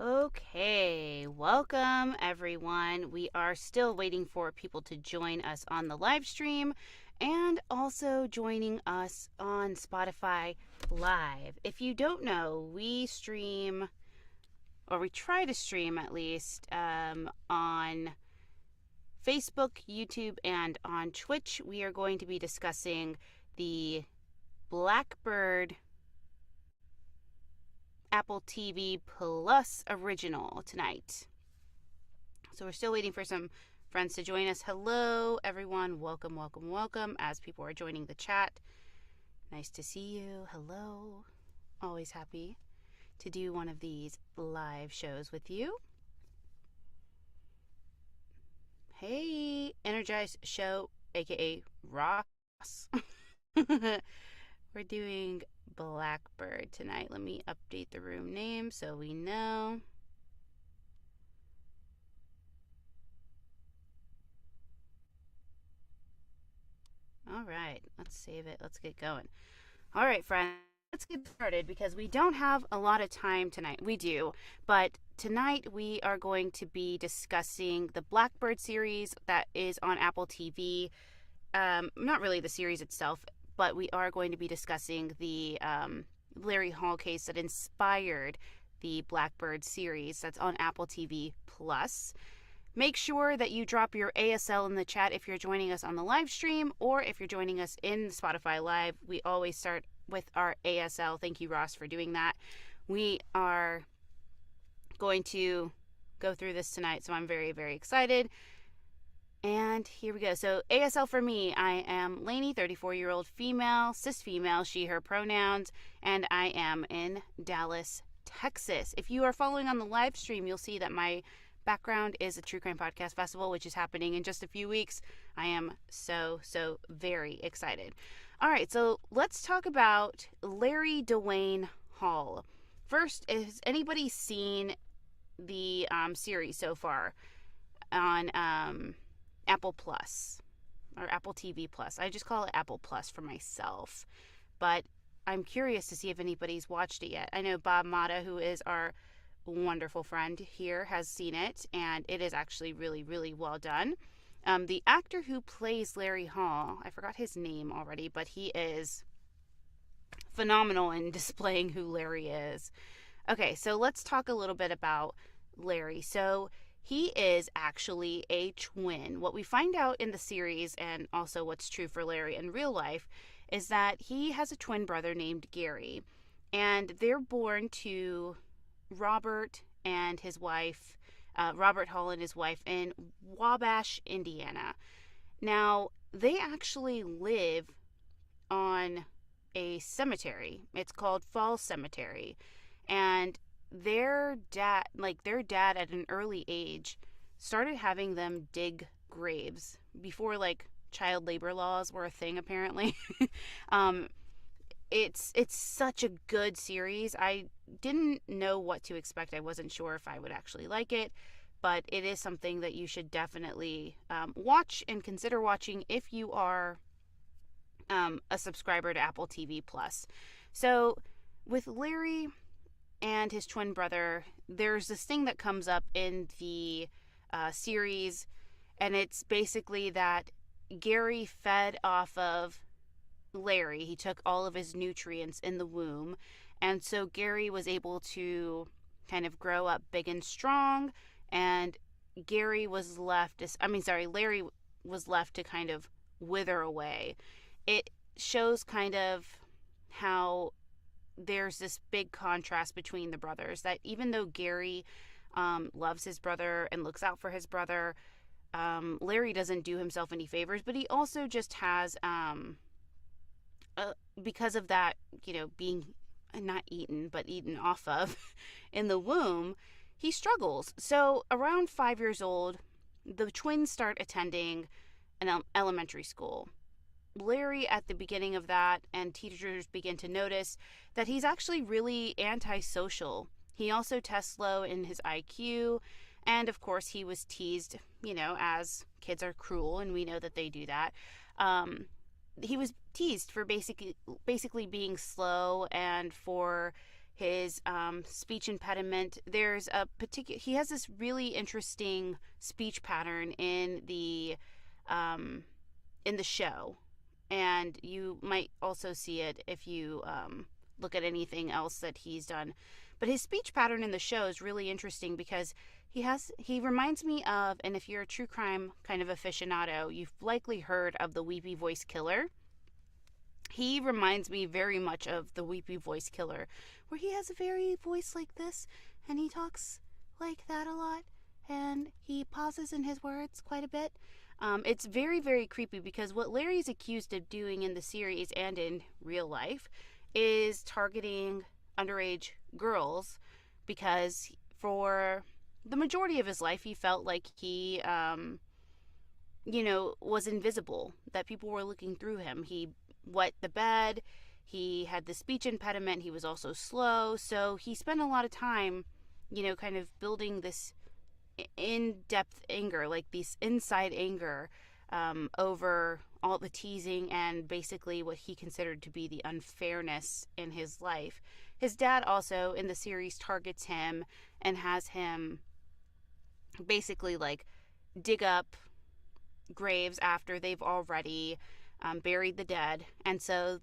Okay, welcome everyone. We are still waiting for people to join us on the live stream and also joining us on Spotify Live. If you don't know, we stream, or we try to stream at least, on Facebook, YouTube, and on Twitch. We are going to be discussing the Blackbird Apple TV Plus original tonight. So we're still waiting for some friends to join us. Hello, everyone. Welcome, welcome, welcome. As people are joining the chat, nice to see you. Hello. Always happy to do one of these live shows with you. Hey, Energized Show, aka Ross. We're doing Blackbird tonight. Let me update the room name so we know. All right, let's save it. Let's get going. All right, friends, let's get started because we don't have a lot of time tonight. We do, but tonight we are going to be discussing the Blackbird series that is on Apple TV. Not really the series itself, but we are going to be discussing the Larry Hall case that inspired the Blackbird series that's on Apple TV Plus. Make sure that you drop your ASL in the chat if you're joining us on the live stream or if you're joining us in Spotify Live. We always start with our ASL. Thank you, Ross, for doing that. We are going to go through this tonight, so I'm very, very excited. And here we go. So ASL for me, I am Lainey, 34-year-old female, cis female, she, her pronouns, and I am in Dallas, Texas. If you are following on the live stream, you'll see that my background is a True Crime Podcast Festival, which is happening in just a few weeks. I am so very excited. All right, so let's talk about Larry Dwayne Hall. First, has anybody seen the series so far on Apple Plus or Apple TV Plus? I just call it Apple Plus for myself, but I'm curious to see if anybody's watched it yet. I know Bob Mata, who is our wonderful friend here, has seen it, and it is actually really, really well done. The actor who plays Larry Hall, I forgot his name already, but he is phenomenal in displaying who Larry is. Okay, so let's talk a little bit about Larry. So he is actually a twin. What we find out in the series, and also what's true for Larry in real life, is that he has a twin brother named Gary, and they're born to Robert and his wife, Robert Hall and his wife, in Wabash, Indiana. Now, they actually live on a cemetery. It's called Falls Cemetery, and their dad at an early age started having them dig graves before child labor laws were a thing, apparently. It's such a good series. I didn't know what to expect. I wasn't sure if I would actually like it, but it is something that you should definitely watch and consider watching if you are a subscriber to Apple TV Plus. So with Larry and his twin brother, there's this thing that comes up in the series, and it's basically that Gary fed off of Larry. He took all of his nutrients in the womb, and so Gary was able to kind of grow up big and strong, and Larry was left to kind of wither away. It shows kind of how there's this big contrast between the brothers, that even though Gary loves his brother and looks out for his brother, Larry doesn't do himself any favors, but he also just has because of that, being not eaten, but eaten off of in the womb, he struggles. So around 5 years old, the twins start attending an elementary school. Larry, at the beginning of that, and teachers begin to notice that he's actually really antisocial. He also tests low in his IQ, and of course he was teased, as kids are cruel, and we know that they do that. He was teased for basically being slow and for his speech impediment. There's a particular, he has this really interesting speech pattern in the show, and you might also see it if you look at anything else that he's done. But his speech pattern in the show is really interesting because he reminds me of, and if you're a true crime kind of aficionado, you've likely heard of the Weepy Voice Killer. He reminds me very much of the Weepy Voice Killer, where he has a very voice like this, and he talks like that a lot, and he pauses in his words quite a bit. It's very, very creepy because what Larry's accused of doing in the series and in real life is targeting underage girls, because for the majority of his life he felt like he was invisible, that people were looking through him. He wet the bed, he had the speech impediment, he was also slow, so he spent a lot of time kind of building this in-depth anger, like this inside anger, over all the teasing and basically what he considered to be the unfairness in his life. His dad also in the series targets him and has him basically like dig up graves after they've already buried the dead, and so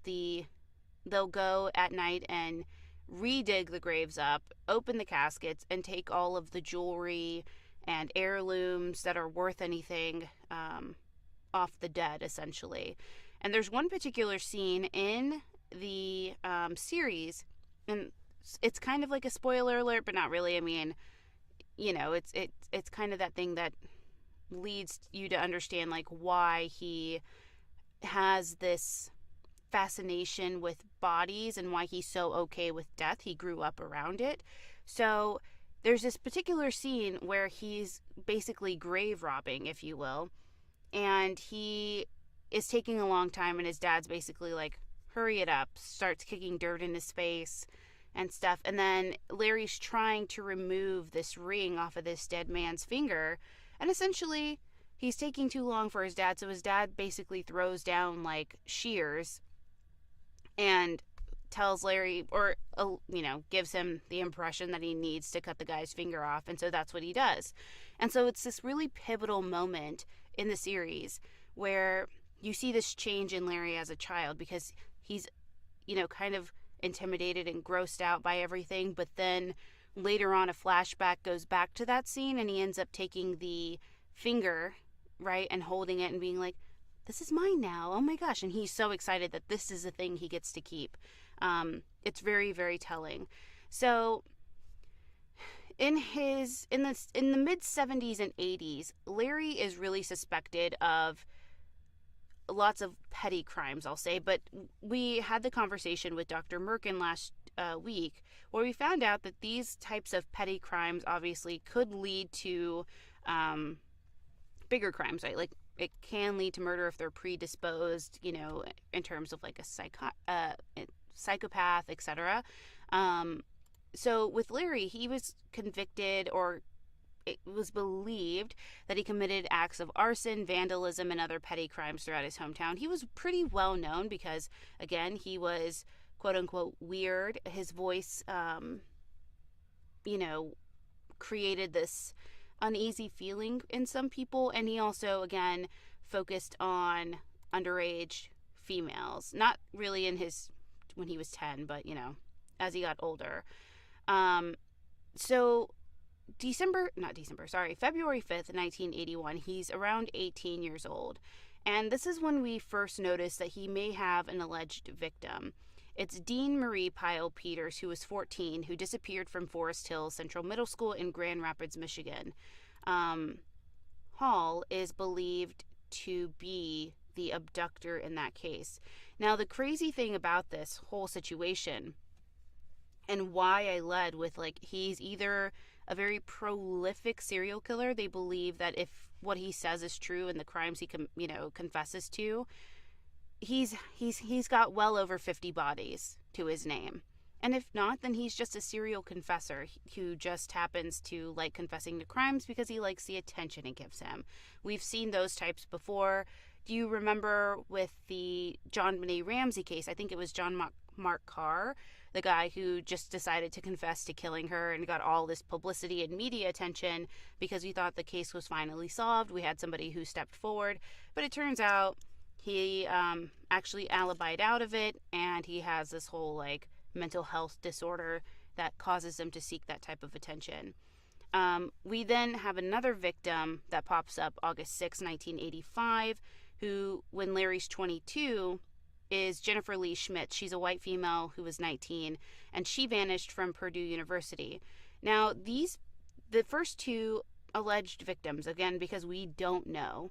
they'll go at night and redig the graves up, open the caskets, and take all of the jewelry and heirlooms that are worth anything off the dead, essentially. And there's one particular scene in the series, and it's kind of like a spoiler alert, but not really. I mean, it's kind of that thing that leads you to understand like why he has this fascination with bodies and why he's so okay with death. He grew up around it. So there's this particular scene where he's basically grave robbing, if you will, and he is taking a long time, and his dad's basically like, hurry it up, starts kicking dirt in his face and stuff. And then Larry's trying to remove this ring off of this dead man's finger, and essentially he's taking too long for his dad, so his dad basically throws down like shears and tells Larry, or gives him the impression that he needs to cut the guy's finger off, and so that's what he does. And so it's this really pivotal moment in the series where you see this change in Larry as a child, because he's kind of intimidated and grossed out by everything, but then later on a flashback goes back to that scene, and he ends up taking the finger, right, and holding it and being like, this is mine now, oh my gosh, and he's so excited that this is the thing he gets to keep. It's very, very telling. So in the mid 70s and 80s, Larry is really suspected of lots of petty crimes, I'll say, but we had the conversation with Dr. Merkin last week where we found out that these types of petty crimes obviously could lead to bigger crimes, right? Like it can lead to murder if they're predisposed, in terms of like a psychopath, etc. So with Larry, he was convicted, or it was believed that he committed acts of arson, vandalism, and other petty crimes throughout his hometown. He was pretty well known because, again, he was quote unquote weird. His voice, created this uneasy feeling in some people, and he also, again, focused on underage females. Not really when he was 10, but, as he got older. So February 5th, 1981, he's around 18 years old. And this is when we first notice that he may have an alleged victim. It's Dean Marie Pyle Peters, who was 14, who disappeared from Forest Hill Central Middle School in Grand Rapids, Michigan. Hall is believed to be the abductor in that case. Now, the crazy thing about this whole situation, and why I led with, like, he's either a very prolific serial killer. They believe that if what he says is true and the crimes he confesses to, he's got well over 50 bodies to his name. And if not, then he's just a serial confessor who just happens to like confessing to crimes because he likes the attention it gives him. We've seen those types before. Do you remember with the John Benet Ramsey case? I think it was John Mark Carr. the guy who just decided to confess to killing her and got all this publicity and media attention because we thought the case was finally solved. We had somebody who stepped forward, but it turns out he actually alibied out of it, and he has this whole like mental health disorder that causes him to seek that type of attention. We then have another victim that pops up August 6, 1985, who, when Larry's 22, is Jennifer Lee Schmidt. She's a white female who was 19, and she vanished from Purdue University. Now, the first two alleged victims, again, because we don't know,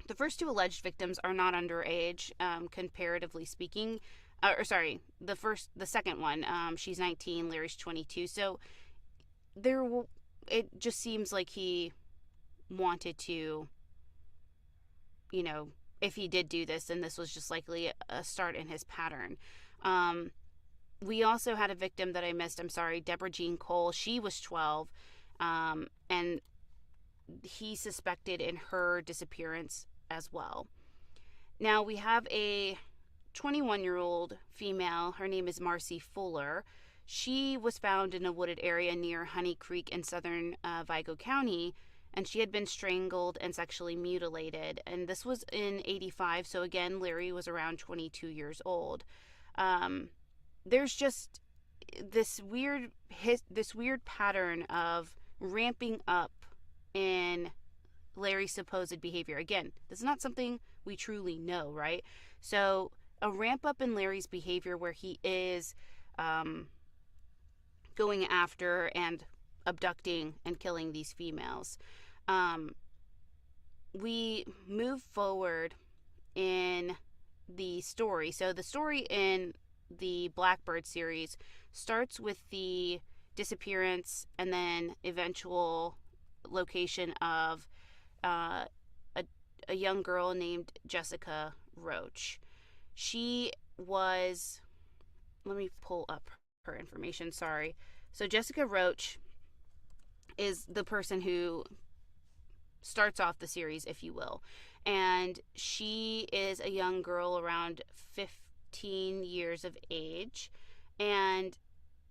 the first two alleged victims are not underage, comparatively speaking. The second one, she's 19, Larry's 22. So it just seems like he wanted to, if he did do this, then this was just likely a start in his pattern. We also had a victim that I missed. I'm sorry, Deborah Jean Cole. She was 12, and he suspected in her disappearance as well. Now we have a 21-year-old female. Her name is Marcy Fuller. She was found in a wooded area near Honey Creek in southern Vigo County, and she had been strangled and sexually mutilated. And this was in 85, so again, Larry was around 22 years old. There's just this weird pattern of ramping up in Larry's supposed behavior. Again, this is not something we truly know, right? So a ramp up in Larry's behavior where he is going after and abducting and killing these females. We move forward in the story. So the story in the Blackbird series starts with the disappearance and then eventual location of a young girl named Jessica Roach. She was, let me pull up her information, sorry. So Jessica Roach is the person who starts off the series, if you will. And she is a young girl around 15 years of age. And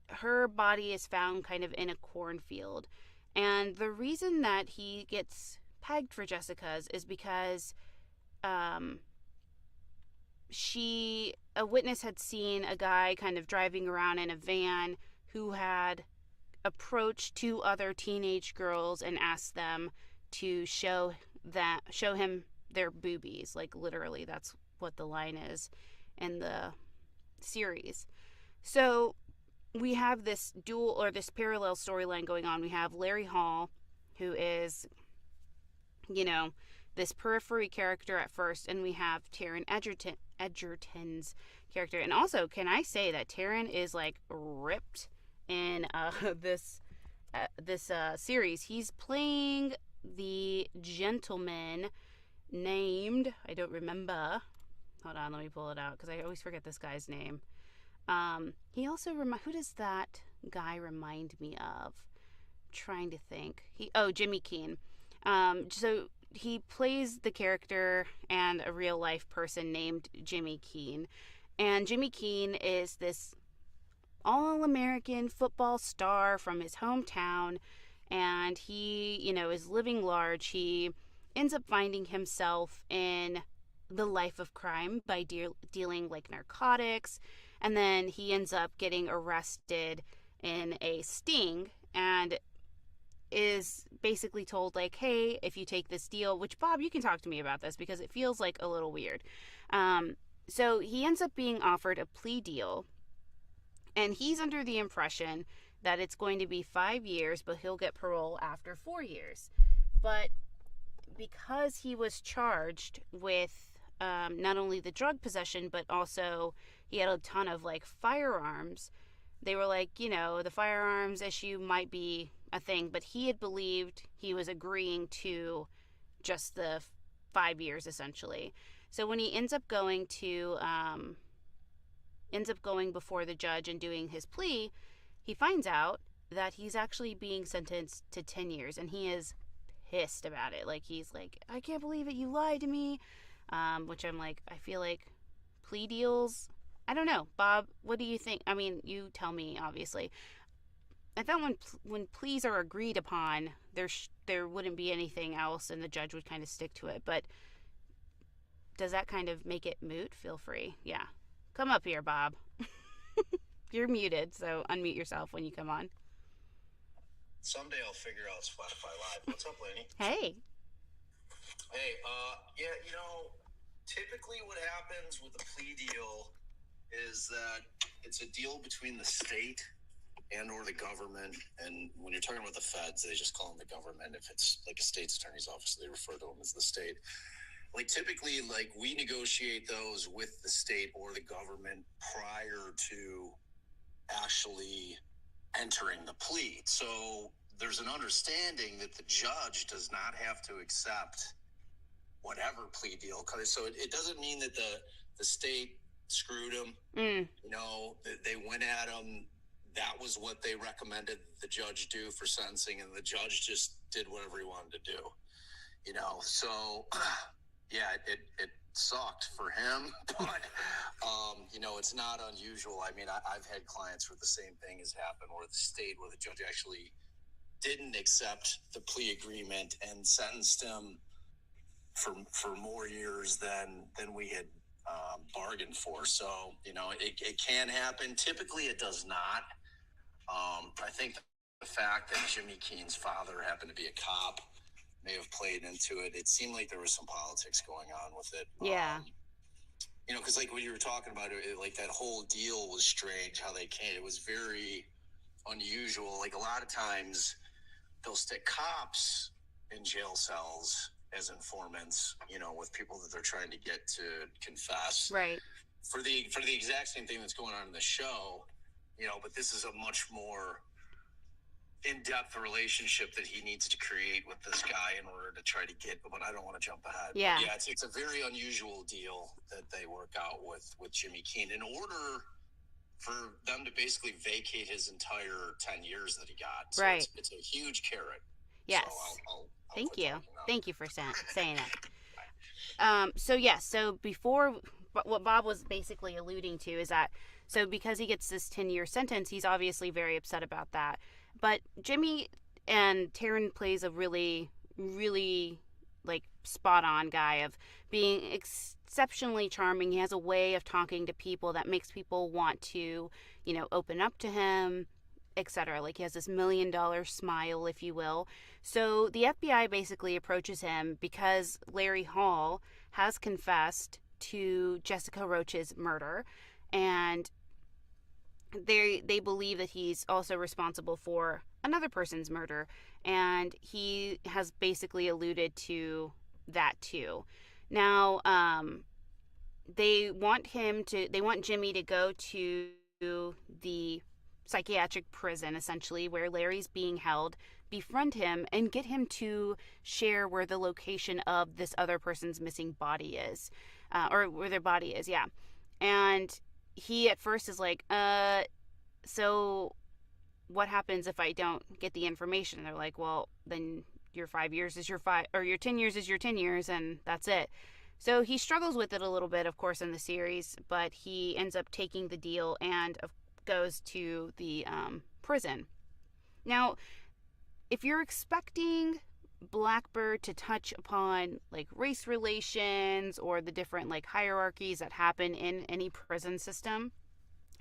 her body is found kind of in a cornfield. And the reason that he gets pegged for Jessica's is because a witness had seen a guy kind of driving around in a van who had approached two other teenage girls and asked them to show him their boobies. Like, literally, that's what the line is in the series. So we have this parallel storyline going on. We have Larry Hall, who is, this periphery character at first, and we have Taron Egerton's character. And also, can I say that Taron is like ripped in this series? He's playing the gentleman named, I don't remember. Hold on, let me pull it out because I always forget this guy's name. He also who does that guy remind me of? I'm trying to think. Jimmy Keene. So he plays the character and a real life person named Jimmy Keene. And Jimmy Keene is this all-American football star from his hometown, and he, is living large. He ends up finding himself in the life of crime by dealing like narcotics, and then he ends up getting arrested in a sting and is basically told like, hey, if you take this deal, which Bob, you can talk to me about this because it feels like a little weird. So he ends up being offered a plea deal, and he's under the impression that it's going to be 5 years, but he'll get parole after 4 years. But because he was charged with not only the drug possession, but also he had a ton of like firearms, they were like, the firearms issue might be a thing, but he had believed he was agreeing to just the 5 years essentially. So when he ends up going before the judge and doing his plea, he finds out that he's actually being sentenced to 10 years, and he is pissed about it. Like, he's like, I can't believe it, you lied to me. Which I'm like, I feel like plea deals I don't know, Bob. What do you think? I mean, you tell me. Obviously, I thought when pleas are agreed upon, there wouldn't be anything else, and the judge would kind of stick to it. But does that kind of make it moot? Feel free. Yeah, come up here, Bob. You're muted, so unmute yourself when you come on. Someday I'll figure out Spotify Live. What's up, Laney? Hey. Hey, yeah, typically what happens with a plea deal is that it's a deal between the state and or the government. And when you're talking about the feds, they just call them the government. If it's like a state's attorney's office, they refer to them as the state. Like typically, like we negotiate those with the state or the government prior to actually entering the plea. So there's an understanding that the judge does not have to accept whatever plea deal. So it doesn't mean that the state screwed him. They went at him. That was what they recommended the judge do for sentencing, and the judge just did whatever he wanted to do. So yeah, it sucked for him, but it's not unusual. I mean, I've had clients where the same thing has happened, where the judge actually didn't accept the plea agreement and sentenced him for more years than we had bargained for. So it can happen. Typically, it does not. I think the fact that Jimmy Keen's father happened to be a cop may have played into it. It seemed like there was some politics going on with it. Yeah. Because like when you were talking about it, like that whole deal was strange how they came. It was very unusual. Like a lot of times they'll stick cops in jail cells as informants, with people that they're trying to get to confess. Right. For the exact same thing that's going on in the show, but this is a much more in-depth relationship that he needs to create with this guy in order to try to get, but I don't want to jump ahead. Yeah. But yeah, it's a very unusual deal that they work out with Jimmy Keen in order for them to basically vacate his entire 10 years that he got. So right. It's a huge carrot. Yes. So I'll Thank you. Thank you for saying that. So before, what Bob was basically alluding to is that, so because he gets this 10-year sentence, he's obviously very upset about that. But Jimmy and Taryn plays a really, really like spot on guy of being exceptionally charming. He has a way of talking to people that makes people want to, open up to him, etc. Like he has this $1 million smile, if you will. So the FBI basically approaches him because Larry Hall has confessed to Jessica Roach's murder, and they believe that he's also responsible for another person's murder, and he has basically alluded to that too. Now, they want Jimmy to go to the psychiatric prison, essentially, where Larry's being held, befriend him, and get him to share where the location of this other person's missing body is, or where their body is, yeah. And he at first is like, so what happens if I don't get the information? And they're like, well, then your 5 years is your 10 years is your 10 years, and that's it. So he struggles with it a little bit, of course, in the series, but he ends up taking the deal and goes to the prison. Now, if you're expecting Blackbird to touch upon like race relations or the different like hierarchies that happen in any prison system,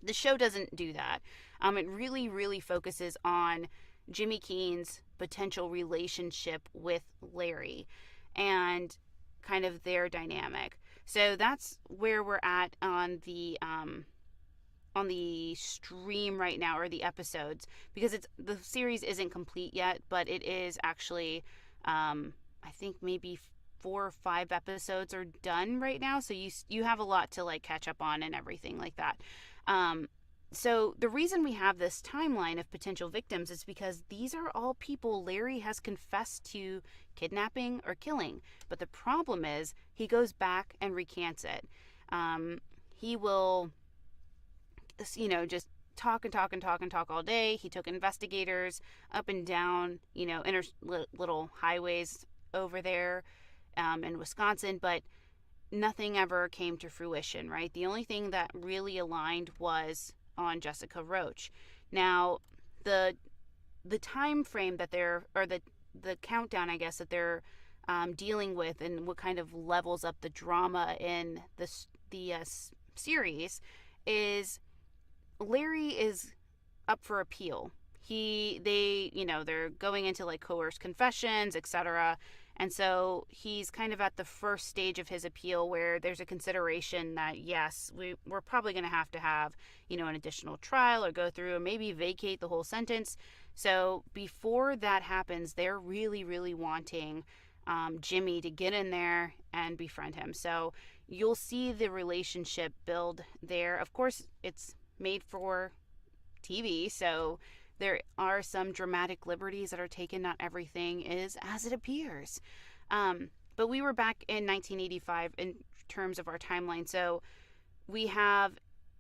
the show doesn't do that. It really, really focuses on Jimmy Keen's potential relationship with Larry and kind of their dynamic. So that's where we're at on the stream right now, or the episodes, because the series isn't complete yet, but it is actually I think maybe 4 or 5 episodes are done right now, so you have a lot to like catch up on and everything like that. So the reason we have this timeline of potential victims is because these are all people Larry has confessed to kidnapping or killing. But the problem is he goes back and recants it. He will, just talk and talk and talk and talk all day. He took investigators up and down, little highways over there in Wisconsin. But nothing ever came to fruition, right? The only thing that really aligned was on Jessica Roach. Now, the the time frame that they're, or the countdown, I guess, that they're dealing with, and what kind of levels up the drama in the series, is Larry is up for appeal. They're going into like coerced confessions, etc. And so he's kind of at the first stage of his appeal where there's a consideration that, yes, we're probably going to have, an additional trial or go through and maybe vacate the whole sentence. So before that happens, they're really, really wanting Jimmy to get in there and befriend him. So you'll see the relationship build there. Of course, it's made for TV, so there are some dramatic liberties that are taken. Not everything is as it appears. But we were back in 1985 in terms of our timeline. So we have,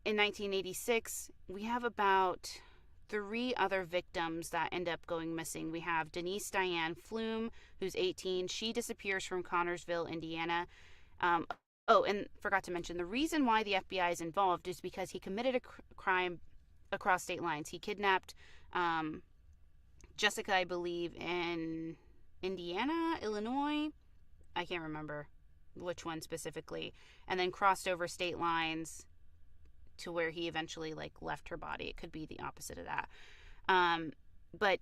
in 1986, we have about 3 other victims that end up going missing. We have Denise Diane Flume, who's 18. She disappears from Connorsville, Indiana. Oh, and forgot to mention, the reason why the FBI is involved is because he committed a crime across state lines. He kidnapped Jessica, I believe, in Indiana, Illinois. I can't remember which one specifically. And then crossed over state lines to where he eventually left her body. It could be the opposite of that. But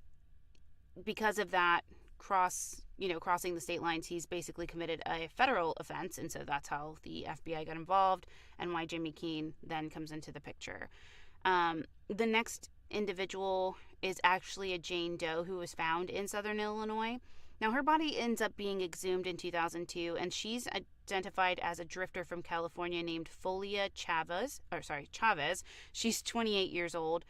because of that crossing the state lines, he's basically committed a federal offense, and so that's how the FBI got involved, and why Jimmy Keene then comes into the picture. The next individual is actually a Jane Doe who was found in southern Illinois. Now, her body ends up being exhumed in 2002, and she's identified as a drifter from California named Folia Chavez. She's 28 years old.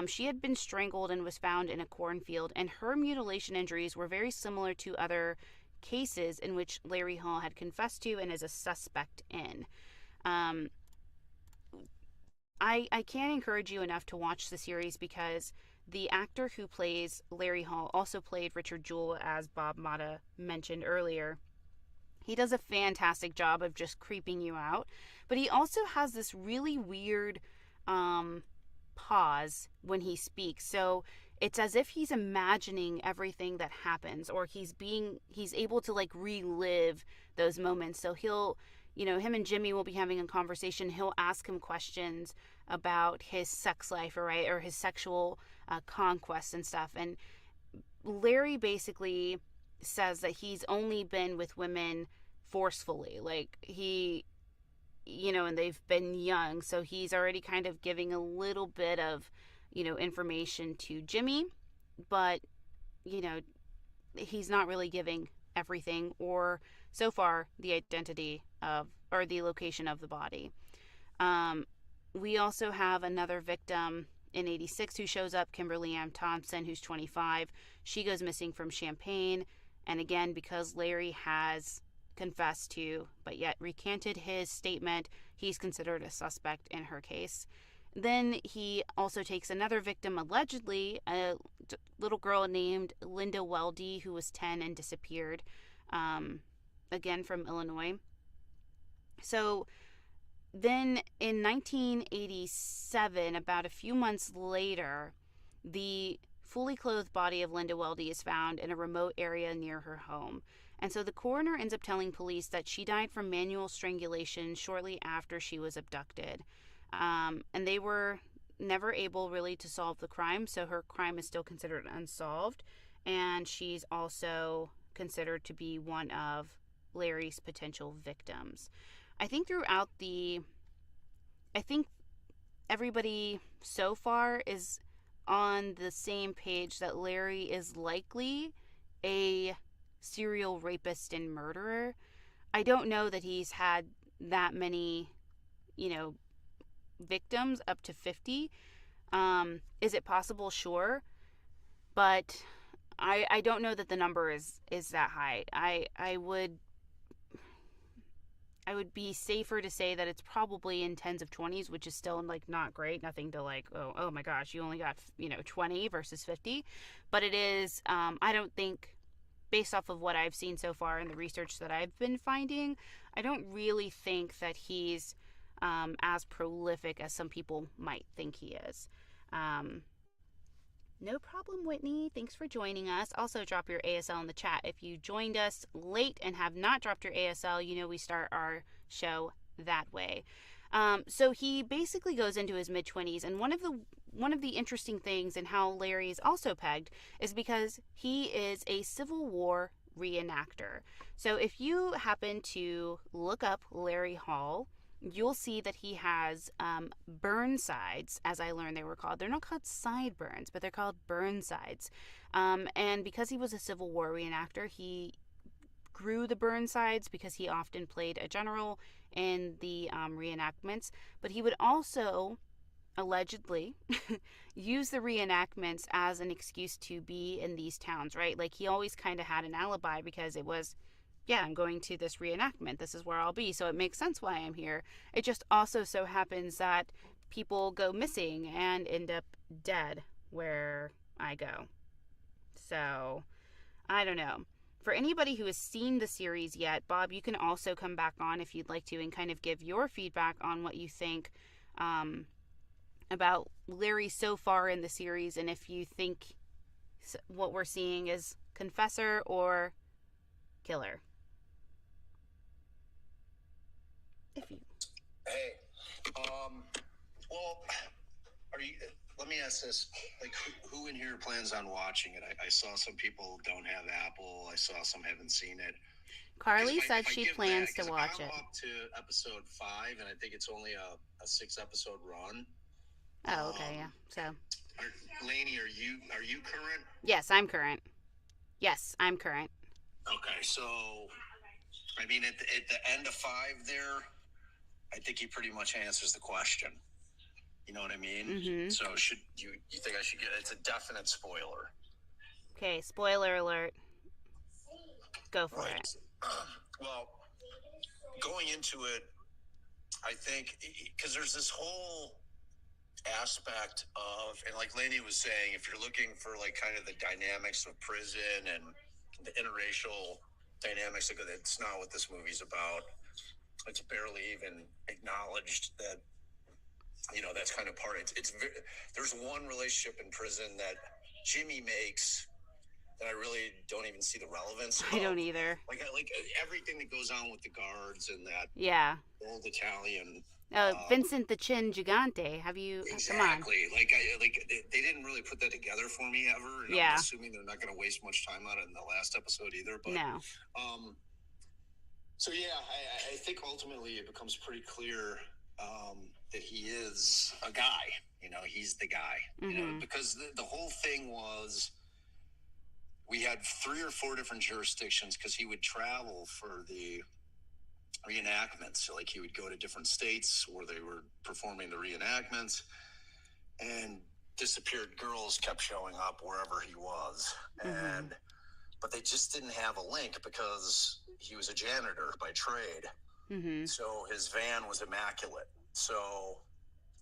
She had been strangled and was found in a cornfield, and her mutilation injuries were very similar to other cases in which Larry Hall had confessed to and is a suspect in. I can't encourage you enough to watch the series, because the actor who plays Larry Hall also played Richard Jewell, as Bob Mata mentioned earlier. He does a fantastic job of just creeping you out, but he also has this really weird pause when he speaks. So it's as if he's imagining everything that happens, or he's able to relive those moments. So he'll, him and Jimmy will be having a conversation. He'll ask him questions about his sex life, or his sexual conquest and stuff. And Larry basically says that he's only been with women forcefully. And they've been young. So he's already kind of giving a little bit of, information to Jimmy. But, he's not really giving everything, or so far the identity of, or the location of the body. We also have another victim in 86 who shows up, Kimberly Ann Thompson, who's 25. She goes missing from Champaign. And again, because Larry has confessed to, but yet recanted his statement, he's considered a suspect in her case. Then he also takes another victim, allegedly, a little girl named Linda Weldy, who was 10 and disappeared, again from Illinois. So then in 1987, about a few months later, the fully clothed body of Linda Weldy is found in a remote area near her home. And so the coroner ends up telling police that she died from manual strangulation shortly after she was abducted. And they were never able really to solve the crime, so her crime is still considered unsolved. And she's also considered to be one of Larry's potential victims. I think everybody so far is on the same page that Larry is likely a serial rapist and murderer. I don't know that he's had that many, victims, up to 50. Is it possible? Sure. But I don't know that the number is that high. I would be safer to say that it's probably in tens of 20s, which is still not great. Nothing to oh my gosh, you only got 20 versus 50. But it is. I don't think based off of what I've seen so far and the research that I've been finding, I don't really think that he's as prolific as some people might think he is. Um, no problem, Whitney. Thanks for joining us. Also, drop your ASL in the chat. If you joined us late and have not dropped your ASL, you know we start our show that way. So he basically goes into his mid 20s, and one of the interesting things in how Larry is also pegged is because he is a Civil War reenactor. So if you happen to look up Larry Hall, you'll see that he has burnsides, as I learned they were called. They're not called sideburns, but they're called burnsides. And because he was a Civil War reenactor, he grew the burnsides because he often played a general in the reenactments. But he would also allegedly use the reenactments as an excuse to be in these towns, right? Like he always kind of had an alibi because it was, yeah, I'm going to this reenactment. This is where I'll be. So it makes sense why I'm here. It just also so happens that people go missing and end up dead where I go. So I don't know. For anybody who has seen the series yet, Bob, you can also come back on if you'd like to and kind of give your feedback on what you think about Larry so far in the series, and if you think what we're seeing is confessor or killer. If you. Hey, well, are you? Let me ask this: like, who in here plans on watching it? I saw some people don't have Apple. I saw some haven't seen it. Carly said she plans to watch it. I'm up to episode 5, and I think it's only a 6-episode run. Oh, okay, yeah. So, Lainey, are you current? yes, I'm current. Yes, I'm current. Okay, so I mean, at the end of 5 there, I think he pretty much answers the question. You know what I mean? Mm-hmm. So should you think I should get? It's a definite spoiler. Okay, spoiler alert. Go for it. Well, going into it, I think because there's this whole aspect of, and like Lainey was saying, if you're looking for like kind of the dynamics of prison and the interracial dynamics, it's not what this movie's about. It's barely even acknowledged that, you know, that's kind of part. There's one relationship in prison that Jimmy makes that I really don't even see the relevance of. I don't either. Like everything that goes on with the guards and that old Italian. Vincent the Chin Gigante. Have you? Exactly. Come on. Like they didn't really put that together for me ever. And I'm assuming they're not going to waste much time on it in the last episode either. But no. So yeah, I think ultimately it becomes pretty clear that he is a guy. You know, he's the guy. Mm-hmm. You know, because the whole thing was, we had 3 or 4 different jurisdictions because he would travel for the reenactments. So like he would go to different states where they were performing the reenactments, and disappeared girls kept showing up wherever he was. Mm-hmm. But they just didn't have a link because he was a janitor by trade. Mm-hmm. So his van was immaculate. So,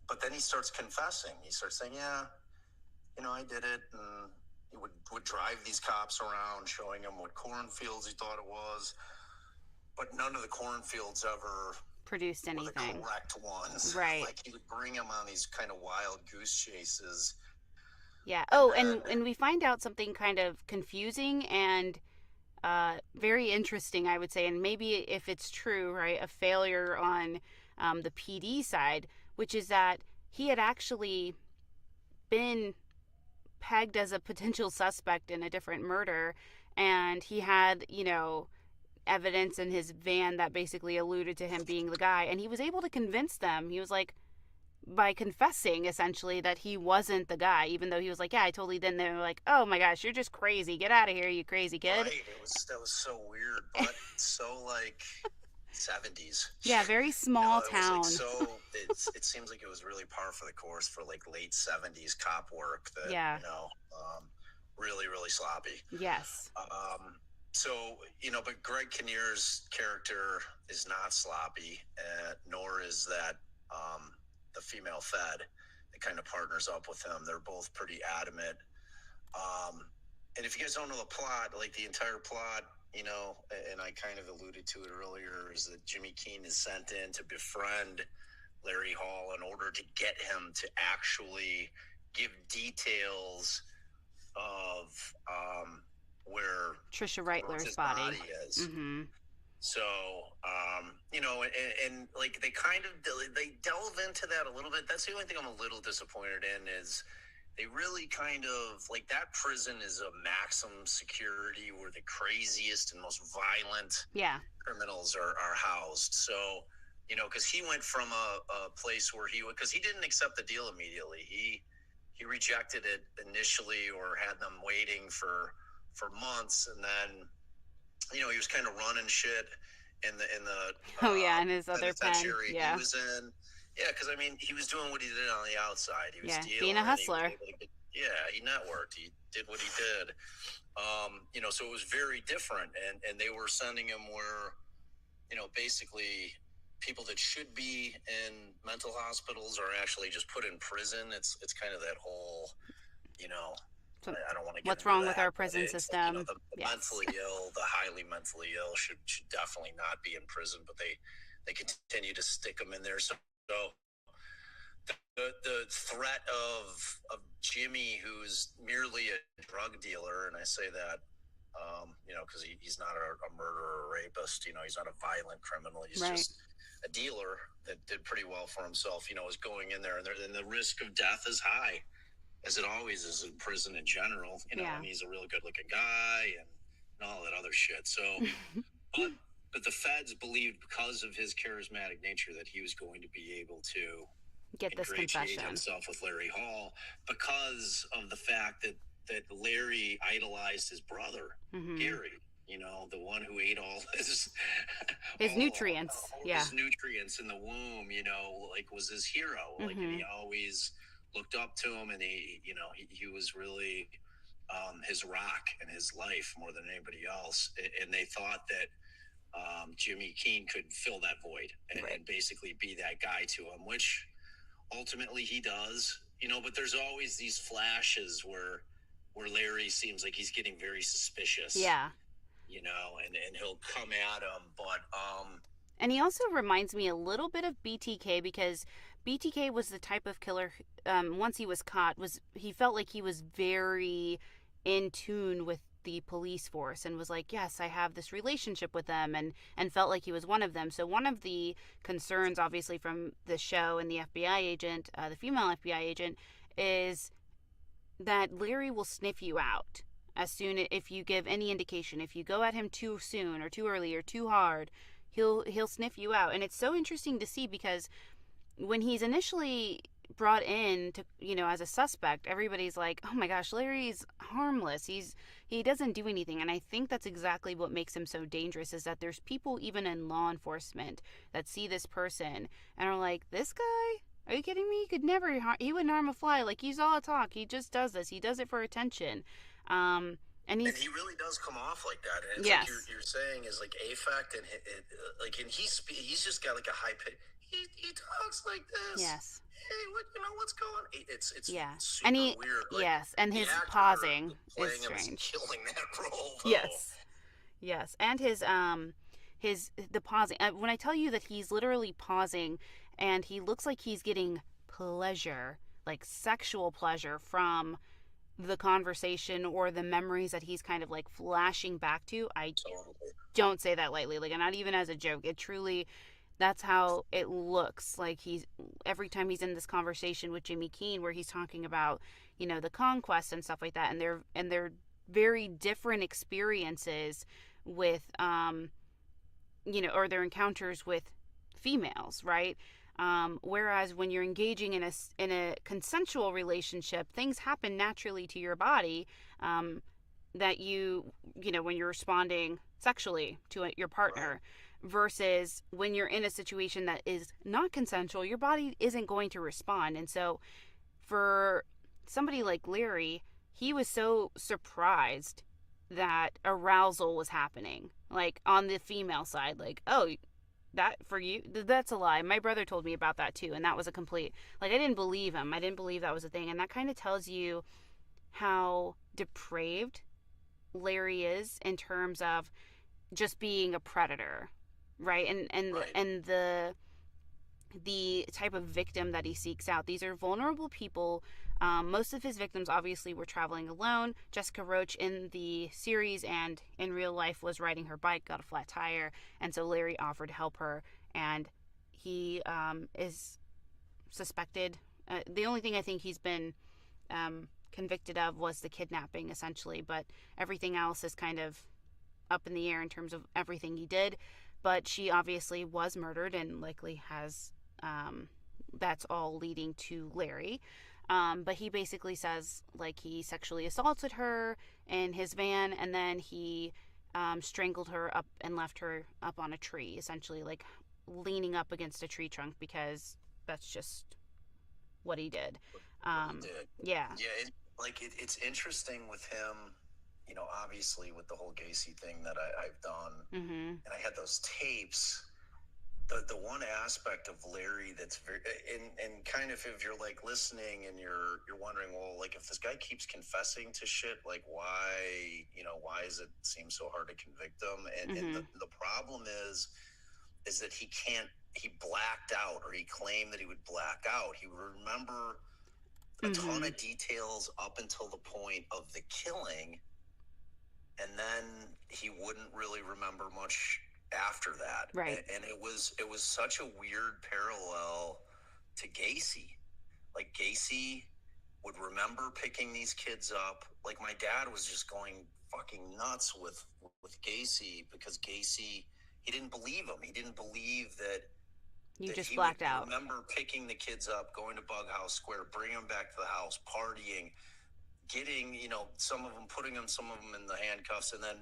but then he starts confessing. He starts saying, yeah, you know, I did it. And he would drive these cops around showing them what cornfields he thought it was. But none of the cornfields ever produced anything. Were the correct ones. Right. Like he would bring them on these kind of wild goose chases. Yeah. Oh, and we find out something kind of confusing and very interesting, I would say, and maybe if it's true, right, a failure on the PD side, which is that he had actually been pegged as a potential suspect in a different murder, and he had, you know, evidence in his van that basically alluded to him being the guy, and he was able to convince them. He was like, by confessing essentially that he wasn't the guy, even though he was like, yeah, I totally didn't. They were like, oh my gosh, you're just crazy, get out of here, you crazy kid. Right. That was so weird, but so like 70s. Yeah, very small town. It was like it seems like it was really par for the course for like late 70s cop work that, you know, really, really sloppy. Yes. So, you know, but Greg Kinnear's character is not sloppy, nor is that the female Fed that kind of partners up with him. They're both pretty adamant. And if you guys don't know the plot, like the entire plot, and I kind of alluded to it earlier, is that Jimmy Keene is sent in to befriend Larry Hall in order to get him to actually give details of where Trisha Reitler's his body. body is. Mm-hmm. So, and like they kind of they delve into that a little bit. That's the only thing I'm a little disappointed in is they really kind of like that prison is a maximum security where the craziest and most violent criminals are housed. So, because he went from a place where because he didn't accept the deal immediately. He rejected it initially or had them waiting for months, and then he was kind of running shit in the in his other pen. Yeah. He was in. Yeah, because I mean, he was doing what he did on the outside. He was being a hustler. He networked. He did what he did. So it was very different, and they were sending him where, basically people that should be in mental hospitals are actually just put in prison. It's kind of that whole, I don't want to get what's wrong that, with our prison system. Like, the mentally ill, the highly mentally ill should definitely not be in prison, but they continue to stick them in there. So the threat of Jimmy, who's merely a drug dealer, and I say that, because he's not a murderer or rapist, he's not a violent criminal. He's just a dealer that did pretty well for himself, is going in there, and the risk of death is high, as it always is in prison in general, and he's a really good looking guy and all that other shit. So, but the feds believed because of his charismatic nature that he was going to be able to get this confession himself with Larry Hall because of the fact that Larry idolized his brother, Gary, the one who ate all his nutrients. His nutrients in the womb, like was his hero. Like, and he always looked up to him, and he was really his rock in his life more than anybody else. And they thought that Jimmy Keene could fill that void and basically be that guy to him, which ultimately he does, but there's always these flashes where Larry seems like he's getting very suspicious. Yeah. And he'll come at him, but and he also reminds me a little bit of BTK, because BTK was the type of killer, once he was caught, he felt like he was very in tune with the police force and was like, yes, I have this relationship with them, and felt like he was one of them. So one of the concerns, obviously, from the show and the FBI agent, the female FBI agent, is that Larry will sniff you out as soon if you give any indication. If you go at him too soon or too early or too hard, he'll sniff you out. And it's so interesting to see, because when he's initially brought in to, as a suspect, everybody's like, oh my gosh, Larry's harmless. He doesn't do anything. And I think that's exactly what makes him so dangerous, is that there's people even in law enforcement that see this person and are like, this guy? Are you kidding me? He wouldn't harm a fly. Like, he's all talk. He just does this. He does it for attention. And he really does come off like that. And it's yes. like you're saying is like affect, and he's just got like a high pitch. He talks like this. Yes. Hey, what's going on? It's super and weird. Like, yes, and his pausing is strange. Killing that role, though. Yes, and the pausing. When I tell you that he's literally pausing, and he looks like he's getting pleasure, like sexual pleasure, from the conversation or the memories that he's kind of like flashing back to. I don't say that lightly, like not even as a joke. It truly, that's how it looks like. Every time he's in this conversation with Jimmy Keene, where he's talking about, the conquest and stuff like that, and they're very different experiences with, or their encounters with females, right? Whereas when you're engaging in a consensual relationship, things happen naturally to your body, that when you're responding sexually to your partner, versus when you're in a situation that is not consensual, your body isn't going to respond. And so for somebody like Larry, he was so surprised that arousal was happening, like on the female side, like, oh, that for you, that's a lie. My brother told me about that too, and that was a complete, like, I didn't believe him. I didn't believe that was a thing. And that kind of tells you how depraved Larry is in terms of just being a predator, right? Right. And the type of victim that he seeks out. These are vulnerable people. Most of his victims obviously were traveling alone. Jessica Roach in the series and in real life was riding her bike, got a flat tire, and so Larry offered to help her. And he is suspected. The only thing I think he's been convicted of was the kidnapping, essentially, but everything else is kind of up in the air in terms of everything he did. But she obviously was murdered and likely has. That's all leading to Larry. But he basically says like he sexually assaulted her in his van, and then he strangled her up and left her up on a tree, essentially like leaning up against a tree trunk because that's just what he did. What he Um, did. yeah. Yeah, it's interesting with him, obviously with the whole Gacy thing that I've done, Mm-hmm. and I had those tapes. The one aspect of Larry that's very and kind of if you're like listening and you're wondering, well, like if this guy keeps confessing to shit, like why does it seem so hard to convict him? And Mm-hmm. the problem is that he blacked out, or he claimed that he would black out. He would remember a ton Mm-hmm. of details up until the point of the killing, and then he wouldn't really remember much after that. Right. And it was such a weird parallel to Gacy. Like Gacy would remember picking these kids up. Like my dad was just going fucking nuts with Gacy because Gacy, he didn't believe him. He didn't believe You that just he would blacked out. remember picking the kids up, going to Bughouse Square, bringing them back to the house, partying, getting, some of them, putting them, some of them in the handcuffs, and then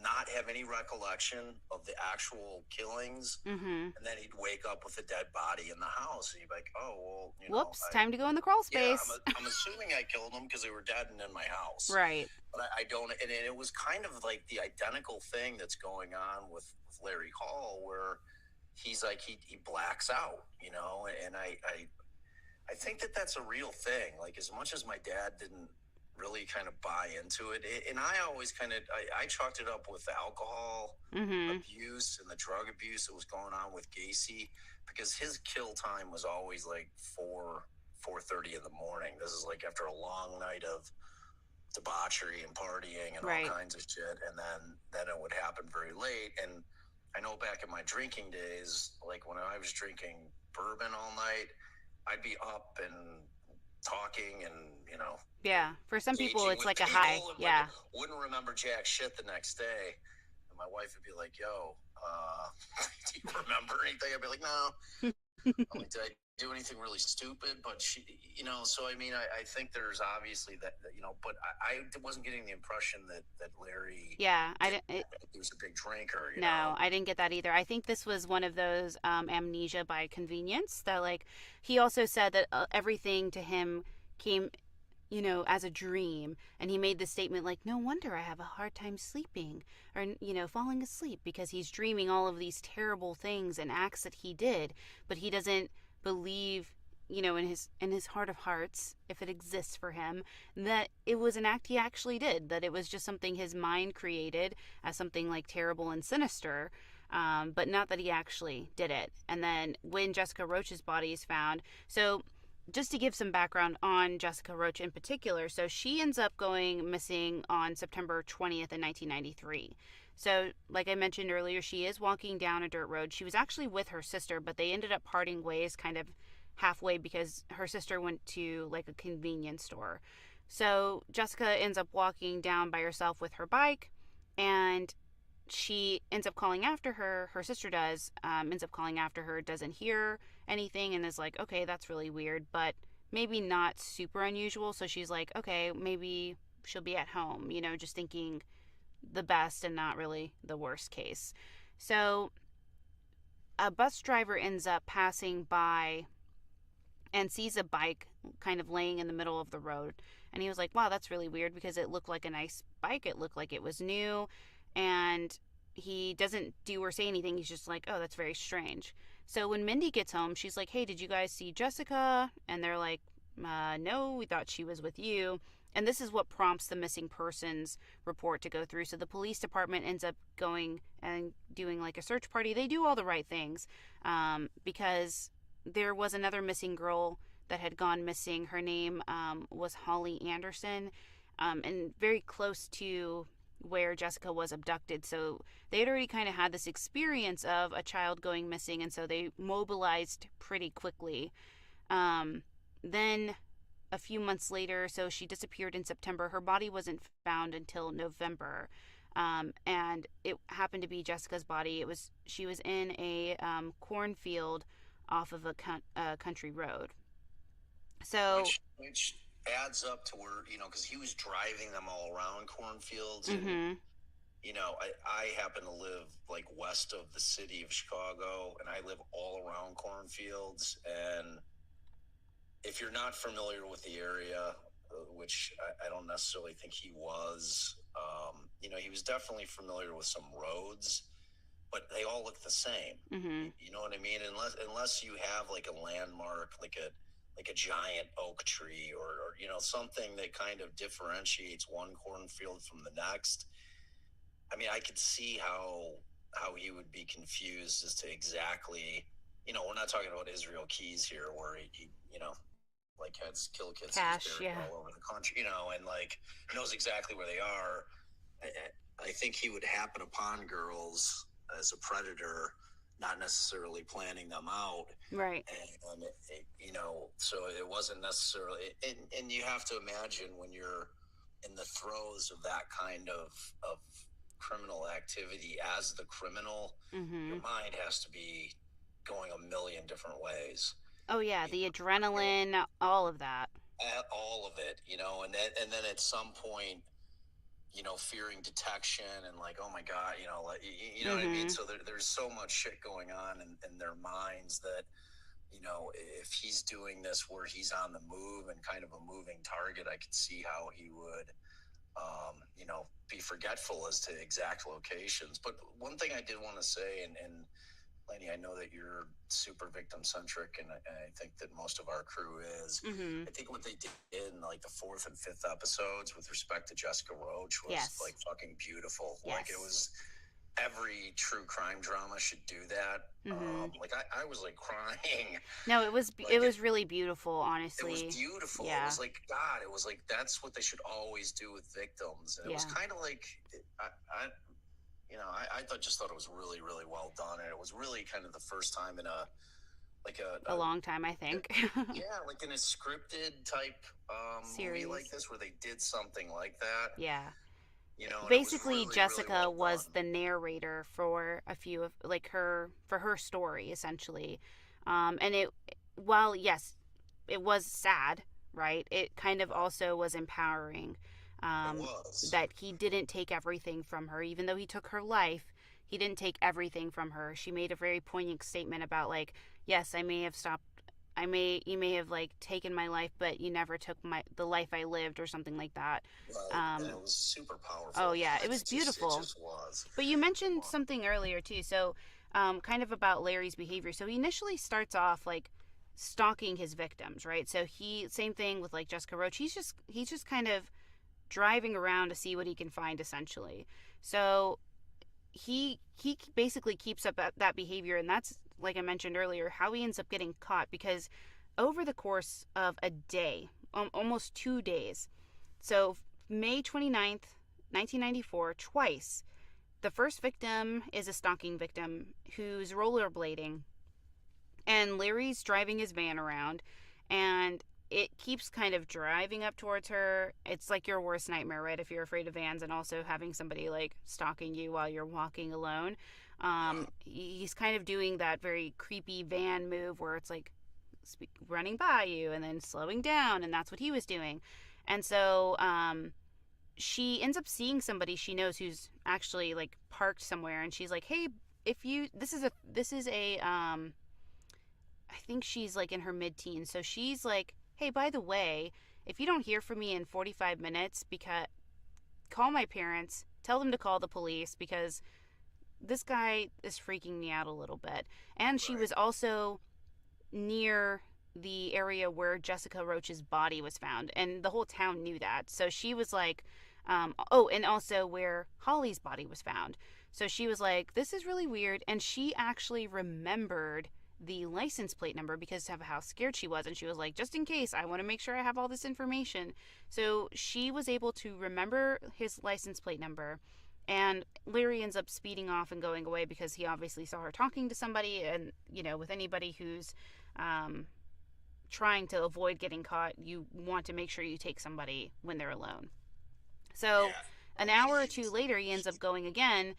not have any recollection of the actual killings. Mm-hmm. And then he'd wake up with a dead body in the house, and he'd be like, "Oh, well, Whoops, time to go in the crawl yeah, space. I'm assuming I killed them because they were dead and in my house." Right. But I don't, and it was kind of like the identical thing that's going on with Larry Hall, where he's like he blacks out, and I think that that's a real thing. Like as much as my dad didn't really kind of buy into it, and I always kind of I chalked it up with the alcohol Mm-hmm. abuse and the drug abuse that was going on with Gacy, because his kill time was always like 4:30 in the morning. This is like after a long night of debauchery and partying and all Right. kinds of shit, and then it would happen very late. And I know back in my drinking days, like when I was drinking bourbon all night, I'd be up and talking and Yeah. For some people, engaging it's with like a high. people, and like Yeah. wouldn't remember jack shit the next day. And my wife would be like, "Yo, do you remember anything?" I'd be like, "No." I'm like, "Did I do anything really stupid?" But she, so I mean, I think there's obviously that, but I wasn't getting the impression that Larry Yeah. I did. didn't. He was a big drinker, No, I didn't get that either. I think this was one of those amnesia by convenience that, like, he also said that everything to him came, as a dream. And he made the statement, like, no wonder I have a hard time sleeping or, falling asleep because he's dreaming all of these terrible things and acts that he did. But he doesn't believe, in his heart of hearts, if it exists for him, that it was an act he actually did, that it was just something his mind created as something like terrible and sinister. But not that he actually did it. And then when Jessica Roach's body is found, so just to give some background on Jessica Roach in particular, so she ends up going missing on September 20th in 1993. So, like I mentioned earlier, she is walking down a dirt road. She was actually with her sister, but they ended up parting ways kind of halfway because her sister went to like a convenience store. So, Jessica ends up walking down by herself with her bike, and she ends up calling after her. Her sister ends up calling after her, doesn't hear anything, and is like, okay, that's really weird, but maybe not super unusual. So she's like, okay, maybe she'll be at home, just thinking the best and not really the worst case. So a bus driver ends up passing by and sees a bike kind of laying in the middle of the road. And he was like, wow, that's really weird because it looked like a nice bike. It looked like it was new. And he doesn't do or say anything. He's just like, oh, that's very strange. So when Mindy gets home, she's like, hey, did you guys see Jessica? And they're like, no, we thought she was with you. And this is what prompts the missing persons report to go through. So the police department ends up going and doing like a search party. They do all the right things, because there was another missing girl that had gone missing. Her name was Holly Anderson, and very close to where Jessica was abducted. So they had already kind of had this experience of a child going missing, and so they mobilized pretty quickly. Then a few months later, so she disappeared in September. Her body wasn't found until November. And it happened to be Jessica's body. She was in a cornfield off of a country road. So, which adds up to where, because he was driving them all around cornfields, and mm-hmm. I happen to live like west of the city of Chicago, and I live all around cornfields. And if you're not familiar with the area, which I don't necessarily think he was, he was definitely familiar with some roads, but they all look the same. Mm-hmm. You know what I mean? Unless you have like a landmark, like a giant oak tree, or something that kind of differentiates one cornfield from the next. I mean, I could see how he would be confused as to exactly, we're not talking about Israel Keys here, where he like has kill kits all over the country, and like knows exactly where they are. I think he would happen upon girls as a predator, not necessarily planning them out. Right. And so it wasn't necessarily, and you have to imagine when you're in the throes of that kind of criminal activity as the criminal, mm-hmm. your mind has to be going a million different ways. Oh yeah, the adrenaline, all of that. All of it, and then at some point, fearing detection and like, oh my God, know mm-hmm. what I mean? So there's so much shit going on in their minds that, if he's doing this where he's on the move and kind of a moving target, I could see how he would, be forgetful as to exact locations. But one thing I did want to say, and Lainey, I know that you're super victim centric, and I think that most of our crew is. Mm-hmm. I think what they did in like the 4th and 5th episodes with respect to Jessica Roach was like fucking beautiful. Yes. Like, it was, every true crime drama should do that. Mm-hmm. Like I was like crying. No, it was really beautiful, honestly. It was beautiful. Yeah. It was like, God, it was like, that's what they should always do with victims. And it was kind of like, I thought it was really, really well done, and it was really kind of the first time in a long time, I think. Like in a scripted type movie like this, where they did something like that. Yeah. Basically, really, Jessica really was the narrator for a few of her story, essentially. And while yes, it was sad, right? It kind of also was empowering. That he didn't take everything from her, even though he took her life. He didn't take everything from her. She made a very poignant statement about like, yes, you may have like taken my life, but you never took the life I lived, or something like that. And it was super powerful. Oh yeah, it was beautiful. It just was. But you mentioned something earlier too, so kind of about Larry's behavior. So he initially starts off like stalking his victims, right? So same thing with like Jessica Roach. He's just kind of driving around to see what he can find, essentially. So he basically keeps up that behavior, and that's, like I mentioned earlier, how he ends up getting caught, because over the course of a day, almost 2 days, so May 29th, 1994, twice, the first victim is a stalking victim who's rollerblading, and Larry's driving his van around, and it keeps kind of driving up towards her. It's like your worst nightmare, right? If you're afraid of vans and also having somebody like stalking you while you're walking alone. He's kind of doing that very creepy van move where it's like running by you and then slowing down, and that's what he was doing. And so she ends up seeing somebody she knows who's actually like parked somewhere, and she's like, hey, this is a I think she's like in her mid-teens, so she's like, hey, by the way, if you don't hear from me in 45 minutes, call my parents, tell them to call the police, because this guy is freaking me out a little bit. And she was also near the area where Jessica Roach's body was found, and the whole town knew that. So she was like, oh, and also where Holly's body was found. So she was like, this is really weird. And she actually remembered the license plate number because of how scared she was. And she was like, just in case, I want to make sure I have all this information. So she was able to remember his license plate number. And Larry ends up speeding off and going away because he obviously saw her talking to somebody. And, with anybody who's um, trying to avoid getting caught, you want to make sure you take somebody when they're alone. So Yeah. an I mean, hour or two later, he ends up going again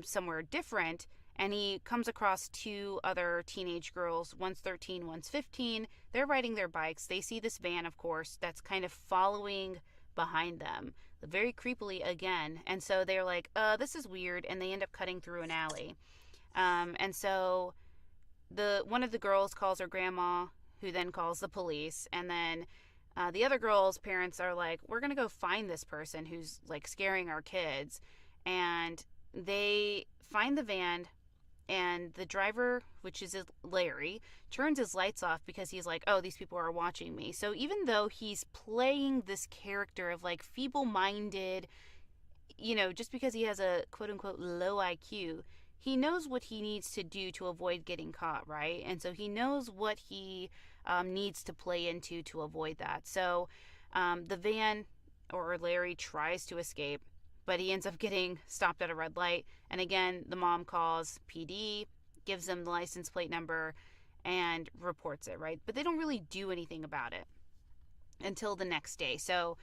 somewhere different, and he comes across two other teenage girls. One's 13, one's 15. They're riding their bikes. They see this van, of course, that's kind of following behind them, very creepily again. And so they're like, this is weird, and they end up cutting through an alley. And so the one of the girls calls her grandma, who then calls the police, and then the other girl's parents are like, we're gonna go find this person who's like scaring our kids. And they find the van, and the driver, which is Larry, turns his lights off because he's like, oh, these people are watching me. So even though he's playing this character of like feeble minded, just because he has a quote unquote low IQ, he knows what he needs to do to avoid getting caught, right? And so he knows what he needs to play into to avoid that. So the van, or Larry, tries to escape, but he ends up getting stopped at a red light. And again, the mom calls PD, gives them the license plate number, and reports it, right? But they don't really do anything about it until the next day. So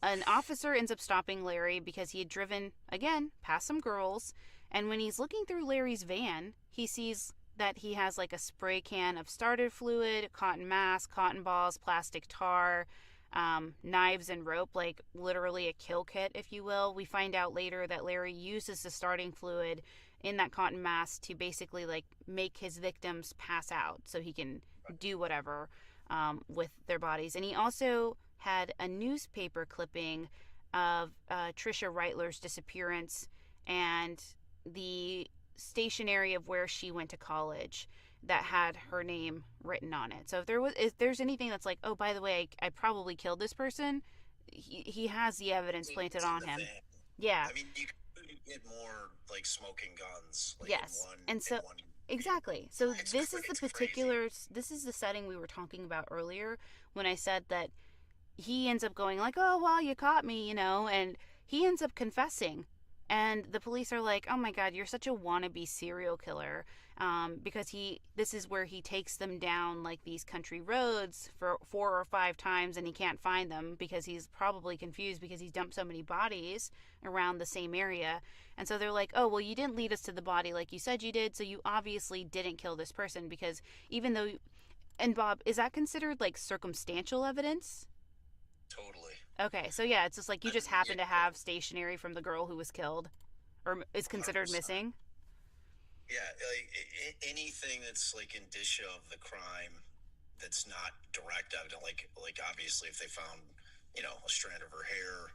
an officer ends up stopping Larry because he had driven, again, past some girls. And when he's looking through Larry's van, he sees that he has like a spray can of starter fluid, cotton mask, cotton balls, plastic tar, knives and rope, like literally a kill kit, if you will. We find out later that Larry uses the starting fluid in that cotton mask to basically like make his victims pass out so he can do whatever with their bodies. And he also had a newspaper clipping of Trisha Reitler's disappearance and the stationery of where she went to college that had her name written on it. So if there's anything that's like, oh, by the way, I probably killed this person, he has the evidence planted on him. Van. Yeah. I mean, you could get more like smoking guns, like Yes. And so in one. exactly. So It's crazy. this is the setting we were talking about earlier when I said that he ends up going like, oh, well, you caught me, and he ends up confessing. And the police are like, oh my God, you're such a wannabe serial killer. Because this is where he takes them down like these country roads for 4 or 5 times, and he can't find them because he's probably confused because he's dumped so many bodies around the same area. And so they're like, oh, well, you didn't lead us to the body like you said you did, so you obviously didn't kill this person. Because even though, and Bob, is that considered like circumstantial evidence? Totally. Okay, so yeah, it's just like you just happen Yeah, to have stationery from the girl who was killed or is considered 100%. missing. Yeah, like anything that's like indicia of the crime that's not direct evidence, like obviously if they found a strand of her hair,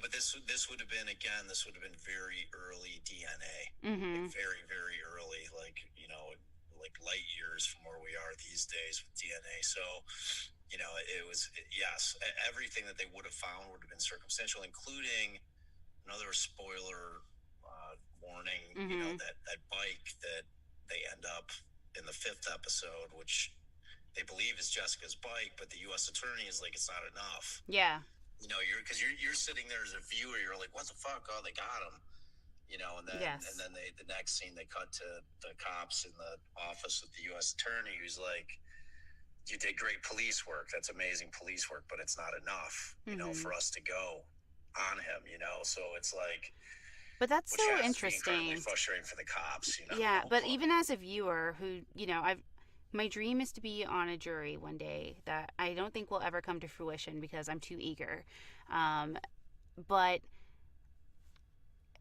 but this would have been, again, this would have been very early DNA, Mm-hmm. like very very early, like like light years from where we are these days with DNA. So it was, yes, everything that they would have found would have been circumstantial, including another spoiler warning, Mm-hmm. that bike that they end up in the 5th episode, which they believe is Jessica's bike, but the U.S. attorney is like, it's not enough. Yeah. You're sitting there as a viewer, you're like, what the fuck? Oh, they got him. And Yes. then the next scene they cut to the cops in the office with the U.S. attorney, who's like, you did great police work. That's amazing police work, but it's not enough, Mm-hmm. for us to go on him. So it's like, But that's which so has to be incredibly interesting. frustrating for the cops. Yeah, but But even as a viewer who, I've my dream is to be on a jury one day that I don't think will ever come to fruition because I'm too eager. Um, but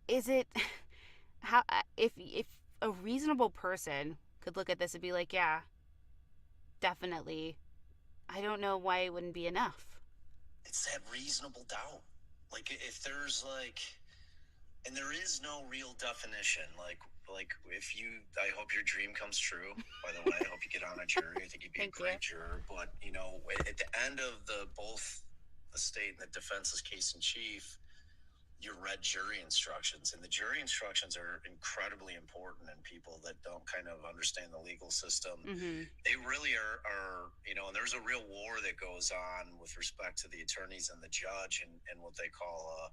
is it how if a reasonable person could look at this and be like, yeah, definitely. I don't know why it wouldn't be enough. it's that reasonable doubt. Like, if there's like, and there is no real definition. Like, like if you, I hope your dream comes true. By the way, I hope you get on a jury. I think you'd be a Thank you. great juror. But at the end of the both the state and the defense's case in chief, you read jury instructions, and the jury instructions are incredibly important. And people that don't kind of understand the legal system, Mm-hmm. they really are and there's a real war that goes on with respect to the attorneys and the judge, and what they call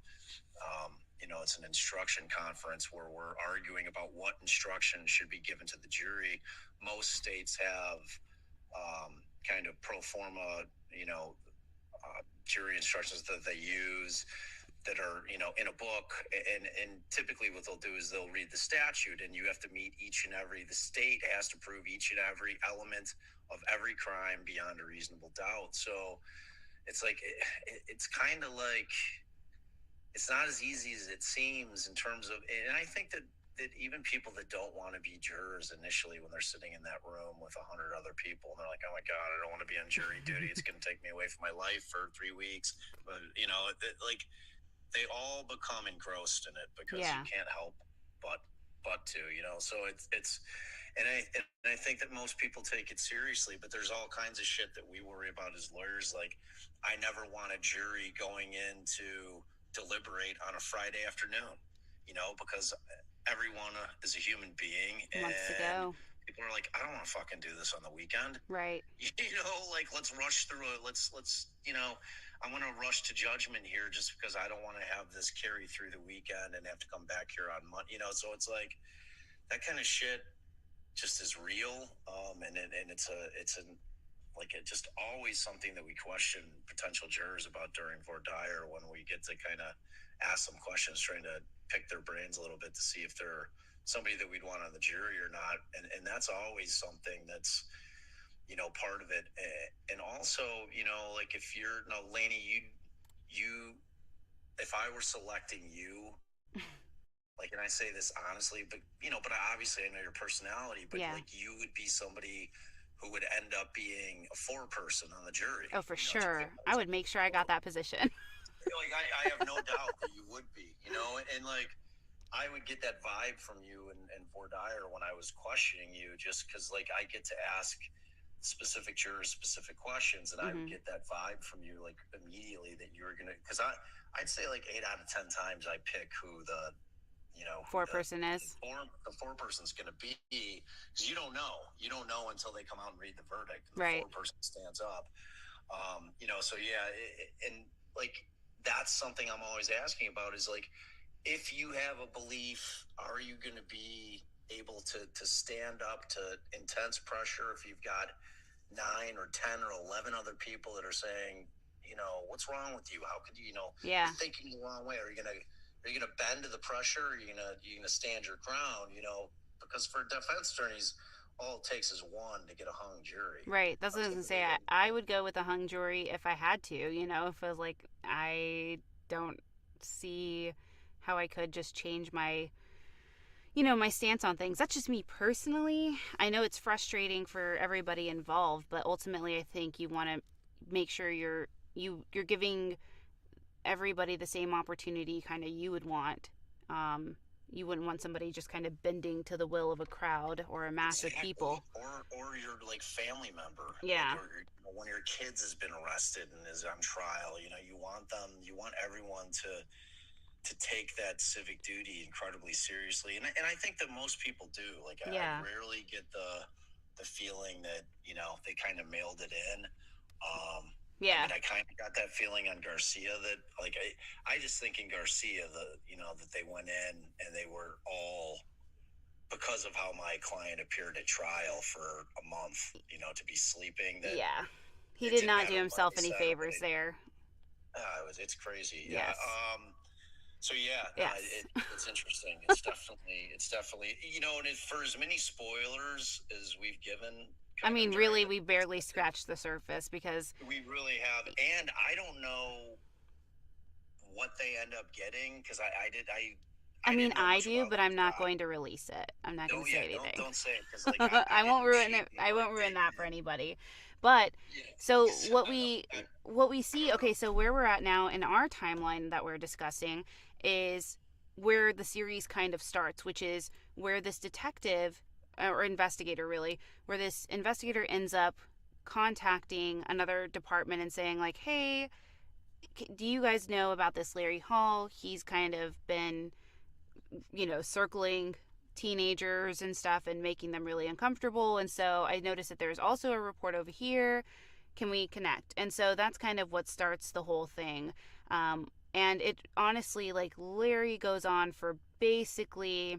it's an instruction conference where we're arguing about what instruction should be given to the jury. Most states have kind of pro forma jury instructions that they use that are in a book, and typically what they'll do is they'll read the statute, and you have to meet the state has to prove each and every element of every crime beyond a reasonable doubt. So it's like it's kind of like it's not as easy as it seems in terms of, and I think that even people that don't want to be jurors initially, when they're sitting in that room with 100 other people, and they're like, oh my God, I don't want to be on jury duty. It's going to take me away from my life for 3 weeks. But, like they all become engrossed in it because you can't help but to, so and I think that most people take it seriously, but there's all kinds of shit that we worry about as lawyers. Like, I never want a jury going in to deliberate on a Friday afternoon, because everyone is a human being, and Months ago. people are like, I don't want to fucking do this on the weekend. Right. Like, let's rush through it. Let's I'm going to rush to judgment here just because I don't want to have this carry through the weekend and have to come back here on Monday. So it's like that kind of shit just is real, and it's just always something that we question potential jurors about during voir dire, when we get to kind of ask them questions, trying to pick their brains a little bit to see if they're somebody that we'd want on the jury or not, and that's always something that's part of it. And also, like if you're Lainey, you if I were selecting you, like, and I say this honestly, but obviously I know your personality, but like you would be somebody who would end up being a foreperson on the jury. Oh, for sure. I would make sure I got that position. Like, I have no doubt that you would be, and like I would get that vibe from you and voir dire when I was questioning you, just because like I get to ask specific jurors specific questions, and I would get that vibe from you like immediately that you were gonna, because I'd say like 8 out of 10 times I pick who the Foreperson is. The foreperson's going to be, because you don't know until they come out and read the verdict, and right. The foreperson stands up. So yeah, and like that's something I'm always asking about is like, if you have a belief, are you going to be able to stand up to intense pressure if you've got 9 or 10 or 11 other people that are saying, what's wrong with you? How could you, you're thinking the wrong way? Are you going to bend to the pressure? Are you going to stand your ground? Because for defense attorneys, all it takes is one to get a hung jury. Right. That's what I was going to say. I would go with a hung jury if I had to, if it was like, I don't see how I could just change my my stance on things. That's just me personally. I know it's frustrating for everybody involved, but ultimately I think you want to make sure you're giving everybody the same opportunity kind of you would want. You wouldn't want somebody just kind of bending to the will of a crowd or a mass of people. Or your like family member. Yeah. Like, one of your kids has been arrested and is on trial. You want everyone to take that civic duty incredibly seriously, and I think that most people do. Like, I rarely get the feeling that they kind of mailed it in. I kind of got that feeling on Garcia, that like I just think in Garcia that they went in and they were all, because of how my client appeared at trial for a month, to be sleeping. That he did not do himself any favors there. It's crazy. Yes. So yeah, yes. It's interesting. It's definitely, and for as many spoilers as we've given, I mean, really, we barely scratched the surface, because we really have, and I don't know what they end up getting, because I do, but I'm not going to release it. I'm not going to say anything. Don't say it, because like, I won't ruin it. I won't ruin that for anybody. But so what we see, okay, so where we're at now in our timeline that we're discussing is where the series kind of starts, which is where this detective or investigator, really, where this investigator ends up contacting another department and saying, like, hey, do you guys know about this Larry Hall? He's kind of been, circling teenagers and stuff and making them really uncomfortable. And so I noticed that there's also a report over here. Can we connect? And so that's kind of what starts the whole thing. And it honestly, like, Larry goes on for basically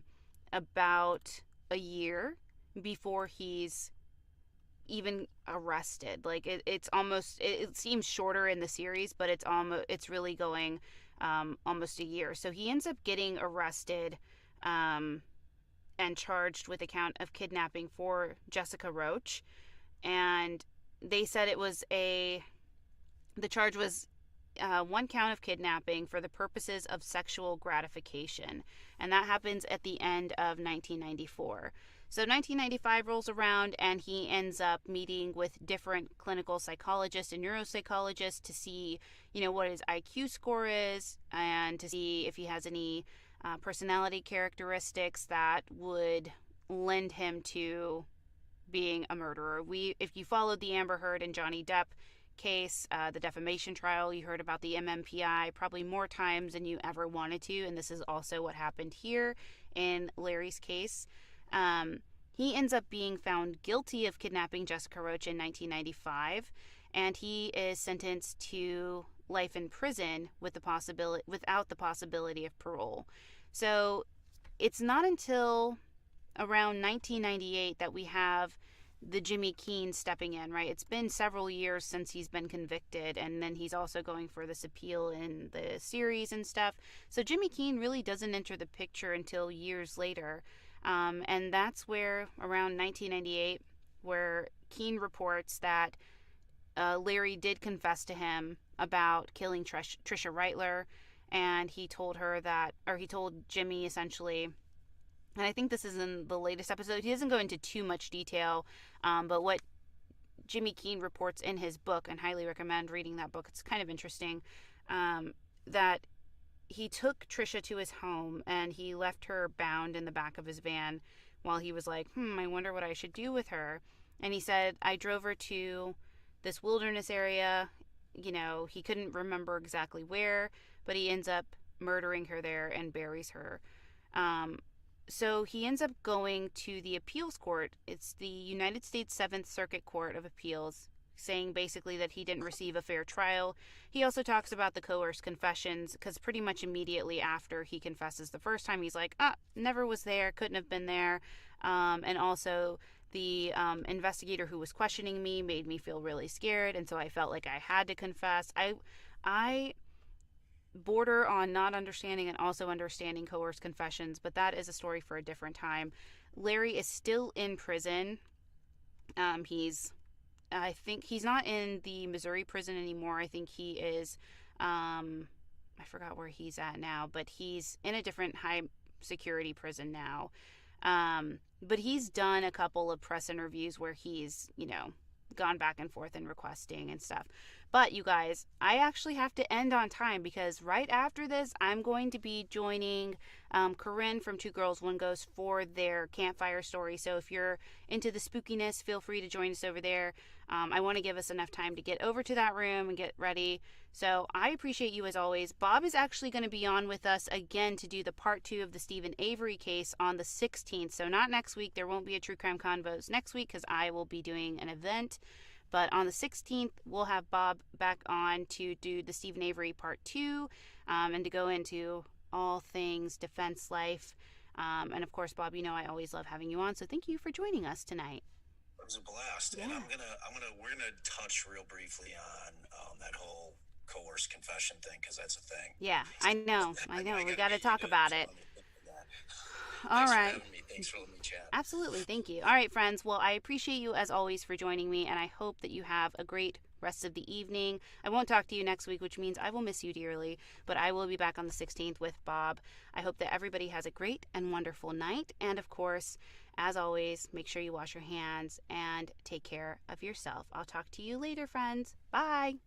about a year before he's even arrested. Like, it's almost, it seems shorter in the series, but it's really going almost a year. So he ends up getting arrested and charged with a count of kidnapping for Jessica Roach. And they said the charge was one count of kidnapping for the purposes of sexual gratification. And that happens at the end of 1994. So 1995 rolls around and he ends up meeting with different clinical psychologists and neuropsychologists to see, what his IQ score is and to see if he has any personality characteristics that would lend him to being a murderer. If you followed the Amber Heard and Johnny Depp case, the defamation trial, you heard about the MMPI probably more times than you ever wanted to, and this is also what happened here in Larry's case. He ends up being found guilty of kidnapping Jessica Roach in 1995, and he is sentenced to life in prison without the possibility of parole. So it's not until around 1998 that we have the Jimmy Keene stepping in, right? It's been several years since he's been convicted, and then he's also going for this appeal in the series and stuff. So Jimmy Keene really doesn't enter the picture until years later. And that's where, around 1998, where Keene reports that Larry did confess to him about killing Trisha Reitler, and he told Jimmy essentially, and I think this is in the latest episode, he doesn't go into too much detail, but what Jimmy Keene reports in his book, and highly recommend reading that book, it's kind of interesting, that he took Trisha to his home and he left her bound in the back of his van while he was like, I wonder what I should do with her. And he said, I drove her to this wilderness area. He couldn't remember exactly where, but he ends up murdering her there and buries her. So he ends up going to the appeals court. It's the United States 7th Circuit Court of Appeals, saying basically that he didn't receive a fair trial. He also talks about the coerced confessions, because pretty much immediately after he confesses the first time, he's like, never was there, couldn't have been there. And also the investigator who was questioning me made me feel really scared, and so I felt like I had to confess. I border on not understanding and also understanding coerced confessions, but that is a story for a different time. Larry is still in prison. I think he's not in the Missouri prison anymore. I think he is, I forgot where he's at now, but he's in a different high security prison now. But he's done a couple of press interviews where he's, gone back and forth and requesting and stuff. But you guys, I actually have to end on time because right after this, I'm going to be joining Corinne from Two Girls, One Ghost for their campfire story. So if you're into the spookiness, feel free to join us over there. I want to give us enough time to get over to that room and get ready. So I appreciate you as always. Bob is actually going to be on with us again to do the part 2 of the Stephen Avery case on the 16th. So not next week. There won't be a True Crime Convos next week because I will be doing an event. But on the 16th, we'll have Bob back on to do the Stephen Avery part 2 and to go into all things defense life. And of course, Bob, I always love having you on. So thank you for joining us tonight. It was a blast. Yeah. And we're gonna touch real briefly on that whole coerced confession thing, because that's a thing. Yeah, I know. We got to talk about it. All right. Thanks for letting me chat. Absolutely. Thank you. All right, friends. Well, I appreciate you as always for joining me, and I hope that you have a great rest of the evening. I won't talk to you next week, which means I will miss you dearly, but I will be back on the 16th with Bob. I hope that everybody has a great and wonderful night. And of course, as always, make sure you wash your hands and take care of yourself. I'll talk to you later, friends. Bye.